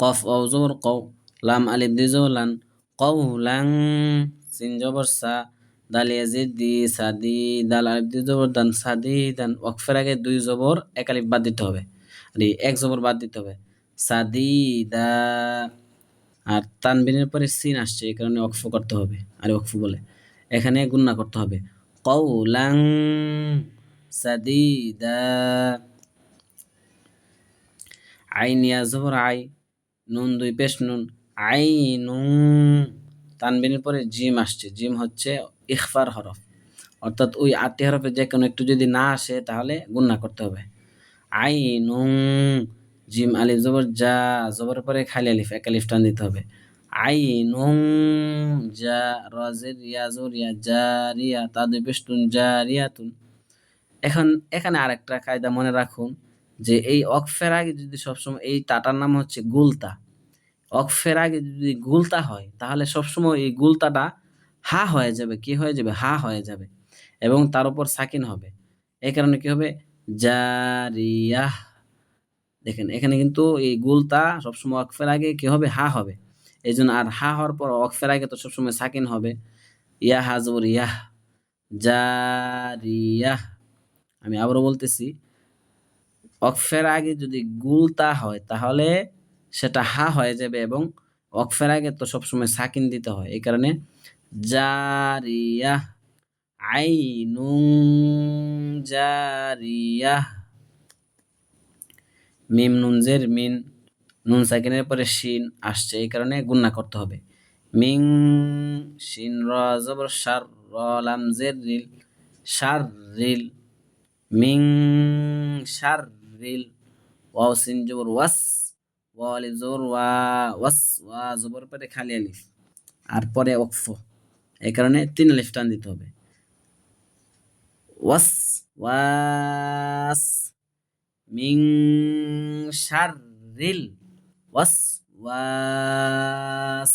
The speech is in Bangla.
কফ ও জবর কও, লাম আলিফ দি জবর লান, কও লাং, সিন জবর সা, দাল ইয়াজিদ দি, সাদি, দাল আলিফ দি জবর দান, সাদি দান। ওয়াকফের আগে দুই জবর এক আলিফ বাদ দিতে হবে, এক জবর বাদ দিতে হবে, সাদি দা। আর তানবিনের পরে সিন আসছে, এই কারণে ওয়াকফ করতে হবে, আর ওয়াকফ বলে এখানে গুন্না করতে হবে, কওলাং সাদিদা। আইন ইয়া জবর আই, নুন দুই পেশ নুন, আই নুন। তানবিনের পরে জিম আসছে, জিম হচ্ছে ইখফার হরফ, অর্থাৎ ওই আটটি হরফে যে কোনো একটু যদি না আসে তাহলে গুন্না করতে হবে। আই নুন, জিম আলিফ জবর যা, জবরের পরে খালি আলিফ, এক আলিফ টান দিতে হবে, আই নুন যা, রাজের রিয়া জবর রিয়া, যা রিয়া, তা দুই পেশ তুন, যা রিয়াতুন। এখন এখানে আরেকটা কায়দা মনে রাখুন, যে এই অকফের আগে যদি সবসময়, এই তাটার নাম হচ্ছে গুলতা, অকফের আগে যদি গুলতা হয় তাহলে সবসময় এই গুলতাটা হা হয়ে যাবে, কি হয়ে যাবে, হা হয়ে যাবে, এবং তার উপর সাকিন হবে। এই কারণে কি হবে, জারিয়াহ। দেখেন এখানে কিন্তু এই গুলতা সবসময় অকফের আগে কি হবে, হা হবে। এই জন্য, আর হা হওয়ার পর অকফের আগে তো সবসময় সাকিন হবে, ইয়া হাজবর ইয়াহ, জারিয়াহ। আমি আবারও বলতেছি, অকফের আগে যদি গুলতা হয় তাহলে সেটা হা হয়ে যাবে, এবং অকফের আগে তো সবসময় সাকিন দিতে হয়। এই কারণে জারিয়াহ, আইনুন জারিয়াহ। মিম নুন জের মিন, নুন সাকিনের পরে শিন আসছে, এই কারণে গুন্না করতে হবে, মিং, শিন র জবর সার, র লাম জের রিল, সার রিল, মিং সার রিল। ওয়াও সিন জবর ওয়াস, ওয়া আলিফ জবর ওয়া, ওয়াস, ওয়া জবর পরে খালি আলিফ, আর পরে ওকফ, এই কারণে তিন আলিফ টান দিতে হবে, ওয়াস ওয়াস, মিং শাররিল ওয়াস ওয়াস।